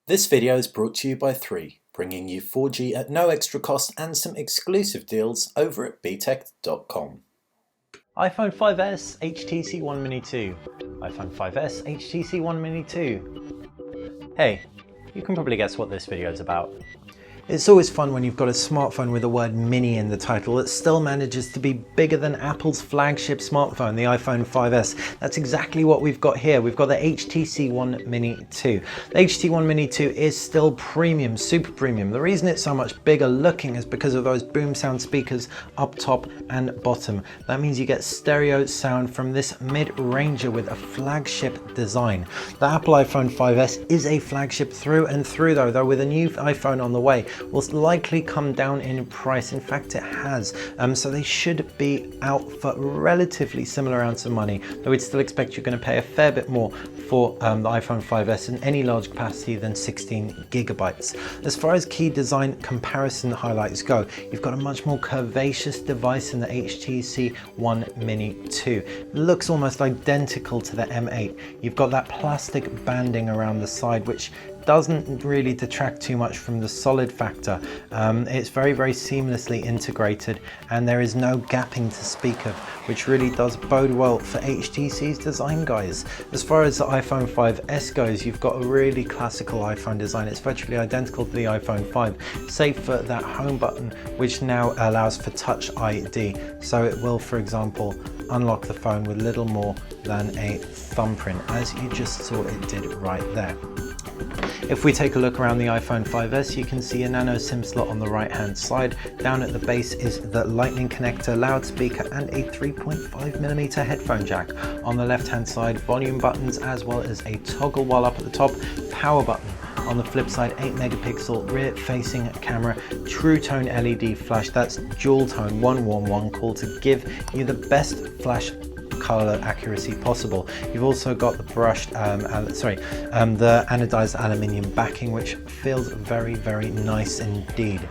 This video is brought to you by 3, bringing you 4G at no extra cost and some exclusive deals over at btech.com. iPhone 5s, HTC One Mini 2. iPhone 5s, HTC One Mini 2. Hey, you can probably guess what this video is about. It's always fun when you've got a smartphone with the word mini in the title that still manages to be bigger than Apple's flagship smartphone, the iPhone 5s. That's exactly what we've got here. We've got the HTC One Mini 2. The HTC One Mini 2 is still premium, super premium. The reason it's so much bigger looking is because of those BoomSound speakers up top and bottom. That means you get stereo sound from this mid-ranger with a flagship design. The Apple iPhone 5s is a flagship through and through though with a new iPhone on the way, will likely come down in price. In fact, it has. So they should be out for relatively similar amounts of money, though we'd still expect you're going to pay a fair bit more for the iPhone 5s in any large capacity than 16 gigabytes. As far as key design comparison highlights go, you've got a much more curvaceous device in the HTC One Mini 2. It looks almost identical to the M8. You've got that plastic banding around the side, which doesn't really detract too much from the solid factor. It's very seamlessly integrated and there is no gapping to speak of, which really does bode well for HTC's design guys. As far as the iPhone 5s goes, you've got a really classical iPhone design. It's virtually identical to the iPhone 5, save for that home button, which now allows for Touch ID. So it will, for example, unlock the phone with little more than a thumbprint, as you just saw it did right there. If we take a look around the iPhone 5s, you can see a nano SIM slot on the right hand side. Down at the base is the lightning connector, loudspeaker and a 3.5mm headphone jack. On the left hand side, volume buttons as well as a toggle, while up at the top, power button. On the flip side, 8 megapixel rear facing camera, true tone LED flash, that's dual tone 111 call to give you the best flash color accuracy possible. You've also got the brushed, the anodized aluminium backing, which feels very nice indeed.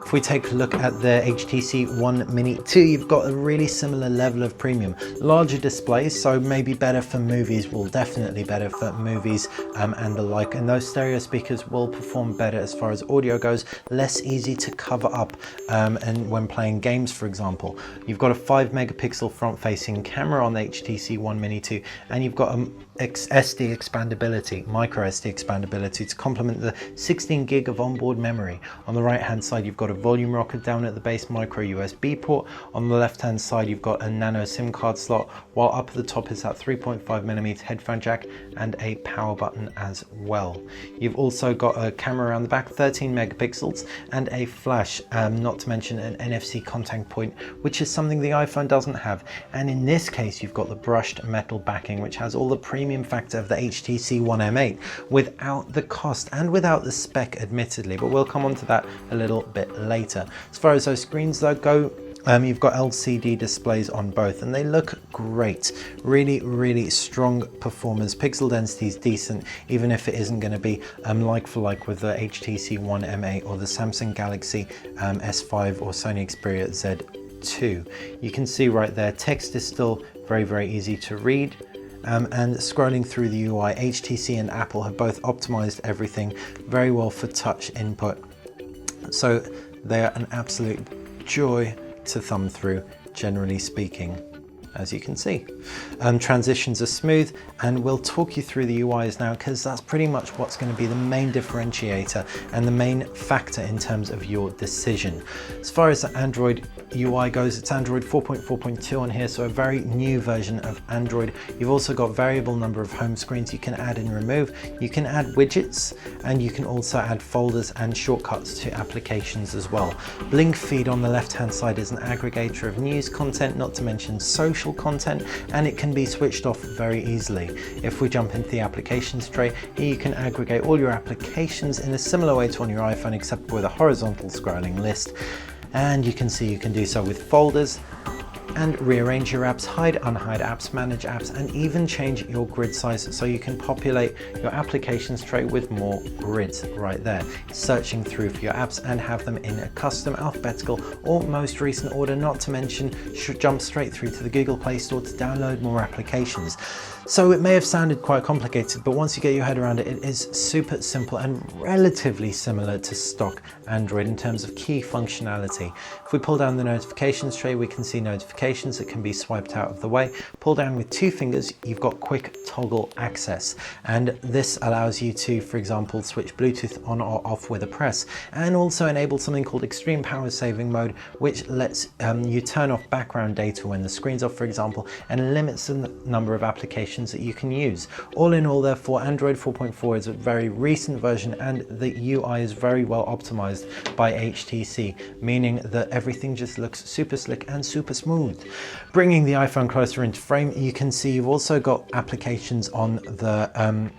If we take a look at the HTC One Mini 2, you've got a really similar level of premium. Larger displays, so maybe better for movies, well definitely better for movies and the like. And those stereo speakers will perform better as far as audio goes, less easy to cover up and when playing games, for example. You've got a 5 megapixel front facing camera on the HTC One Mini 2, and you've got a SD expandability, micro SD expandability to complement the 16 gig of onboard memory. On the right hand side, you've got a volume rocker down at the base, micro USB port. On the left hand side, you've got a nano SIM card slot, while up at the top is that 3.5mm headphone jack and a power button as well. You've also got a camera around the back, 13 megapixels, and a flash, not to mention an NFC contact point, which is something the iPhone doesn't have. And in this case, you've got the brushed metal backing, which has all the premium factor of the HTC One M8 without the cost and without the spec, admittedly, but we'll come on to that a little bit later. As far as those screens though go, you've got LCD displays on both and they look great. Really strong performance. Pixel density is decent, even if it isn't going to be like for like with the HTC One M8 or the Samsung Galaxy S5 or Sony Xperia Z2. You can see right there, text is still very easy to read. And scrolling through the UI, HTC and Apple have both optimized everything very well for touch input. So they are an absolute joy to thumb through, generally speaking, as you can see. Transitions are smooth, and we'll talk you through the UIs now, because that's pretty much what's going to be the main differentiator and the main factor in terms of your decision. As far as the Android UI goes, it's Android 4.4.2 on here, so a very new version of Android. You've also got variable number of home screens you can add and remove. You can add widgets, and you can also add folders and shortcuts to applications as well. Blink feed on the left hand side is an aggregator of news content, not to mention social content, and it can be switched off very easily. If we jump into the applications tray, here you can aggregate all your applications in a similar way to on your iPhone, except with a horizontal scrolling list. And you can see you can do so with folders, and rearrange your apps, hide, unhide apps, manage apps, and even change your grid size so you can populate your applications tray with more grids right there, searching through for your apps and have them in a custom alphabetical or most recent order, not to mention should jump straight through to the Google Play Store to download more applications. So it may have sounded quite complicated, but once you get your head around it, it is super simple and relatively similar to stock Android in terms of key functionality. If we pull down the notifications tray, we can see notifications that can be swiped out of the way. Pull down with 2 fingers, you've got quick toggle access. And this allows you to, for example, switch Bluetooth on or off with a press, and also enable something called extreme power saving mode, which lets you turn off background data when the screen's off, for example, and limits the number of applications that you can use. All in all, therefore, Android 4.4 is a very recent version, and the UI is very well optimized by HTC, meaning that everything just looks super slick and super smooth. Bringing the iPhone closer into frame, you can see you've also got applications on the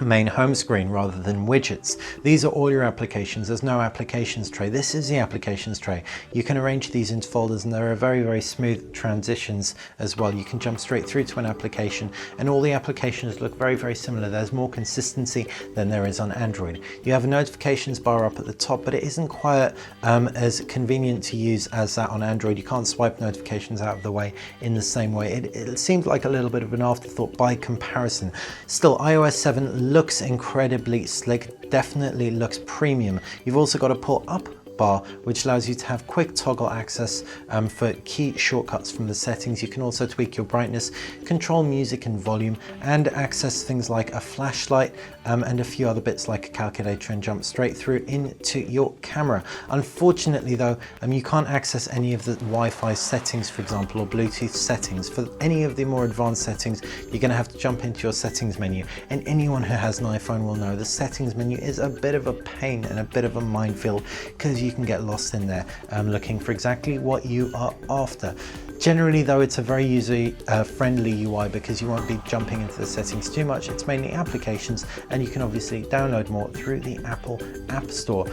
main home screen rather than widgets. These are all your applications. There's no applications tray. This is the applications tray. You can arrange these into folders, and there are very, very smooth transitions as well. You can jump straight through to an application, and all the applications look very, very similar. There's more consistency than there is on Android. You have a notifications bar up at the top, but it isn't quite as convenient to use as that on Android. You can't swipe notifications out of the way in the same way. It seemed like a little bit of an afterthought by comparison. Still, iOS 7 looks incredibly slick, definitely looks premium. You've also got a pull up bar, which allows you to have quick toggle access for key shortcuts from the settings. You can also tweak your brightness, control music and volume, and access things like a flashlight and a few other bits like a calculator, and jump straight through into your camera. Unfortunately though, you can't access any of the Wi-Fi settings, for example, or Bluetooth settings. For any of the more advanced settings, you're going to have to jump into your settings menu, and anyone who has an iPhone will know the settings menu is a bit of a pain and a bit of a minefield, because you can get lost in there looking for exactly what you are after. Generally though, it's a very user friendly UI because you won't be jumping into the settings too much. It's mainly applications, and you can obviously download more through the Apple App Store.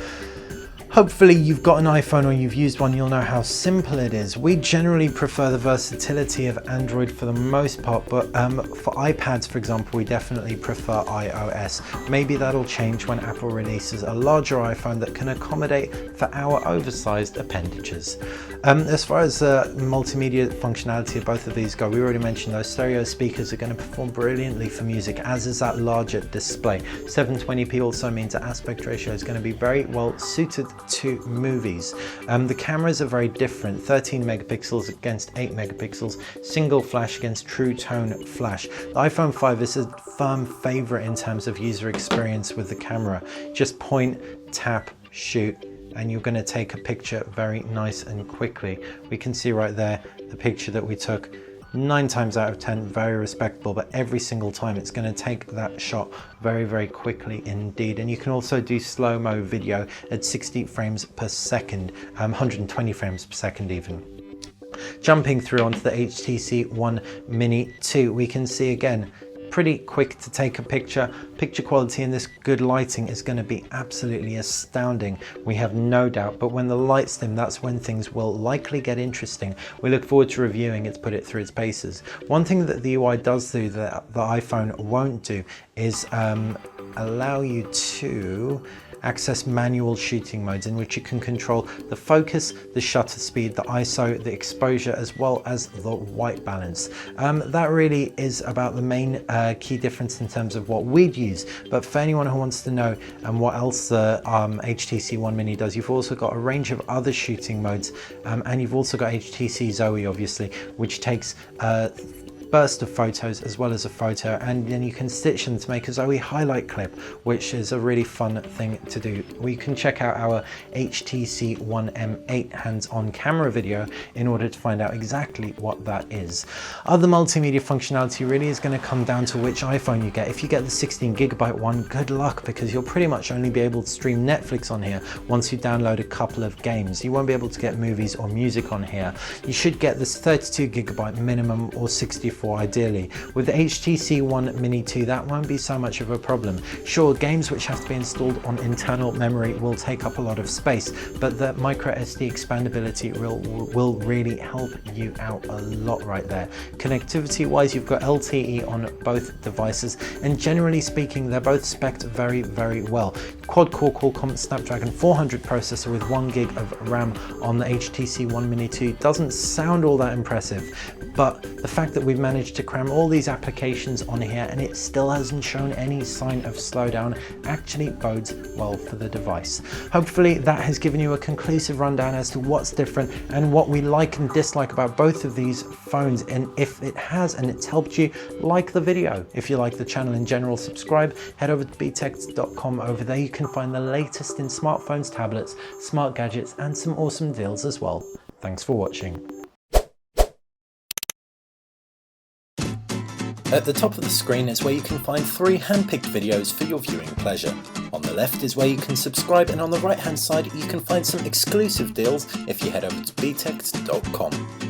Hopefully you've got an iPhone or you've used one, you'll know how simple it is. We generally prefer the versatility of Android for the most part, but for iPads, for example, we definitely prefer iOS. Maybe that'll change when Apple releases a larger iPhone that can accommodate for our oversized appendages. As far as the multimedia functionality of both of these go, we already mentioned those stereo speakers are going to perform brilliantly for music, as is that larger display. 720p also means that aspect ratio is going to be very well suited to movies. The cameras are very different, 13 megapixels against 8 megapixels, single flash against true tone flash. The iPhone 5 is a firm favorite in terms of user experience with the camera. Just point, tap, shoot, and you're going to take a picture very nice and quickly. We can see right there the picture that we took. 9 times out of 10, very respectable, but every single time it's going to take that shot very, very quickly indeed. And you can also do slow-mo video at 60 frames per second, 120 frames per second even. Jumping through onto the HTC One Mini 2, we can see again, pretty quick to take a picture. Picture quality in this good lighting is going to be absolutely astounding, we have no doubt, but when the lights dim, that's when things will likely get interesting. We look forward to reviewing it to put it through its paces. One thing that the UI does do that the iPhone won't do is allow you to access manual shooting modes, in which you can control the focus, the shutter speed, the ISO, the exposure, as well as the white balance. That really is about the main key difference in terms of what we'd use. But for anyone who wants to know what else the HTC One Mini does, you've also got a range of other shooting modes, and you've also got HTC Zoe, obviously, which takes burst of photos as well as a photo, and then you can stitch them to make a Zoe highlight clip, which is a really fun thing to do. We can check out our HTC One M8 hands-on camera video in order to find out exactly what that is. Other multimedia functionality really is going to come down to which iPhone you get. If you get the 16GB one, good luck, because you'll pretty much only be able to stream Netflix on here once you download a couple of games. You won't be able to get movies or music on here. You should get this 32GB minimum or 64 for ideally. With the HTC One Mini 2, that won't be so much of a problem. Sure, games which have to be installed on internal memory will take up a lot of space, but the micro SD expandability will really help you out a lot right there. Connectivity wise, you've got LTE on both devices, and generally speaking, they're both spec'd very, very well. Quad-core Qualcomm Snapdragon 400 processor with 1 gig of RAM on the HTC One Mini 2 doesn't sound all that impressive, but the fact that we've managed to cram all these applications on here and it still hasn't shown any sign of slowdown actually bodes well for the device. Hopefully that has given you a conclusive rundown as to what's different and what we like and dislike about both of these phones, and if it has and it's helped you, like the video. If you like the channel in general, subscribe, head over to btech.com. Over there you can find the latest in smartphones, tablets, smart gadgets, and some awesome deals as well. Thanks for watching. At the top of the screen is where you can find 3 hand-picked videos for your viewing pleasure. On the left is where you can subscribe, and on the right hand side you can find some exclusive deals if you head over to btech.com.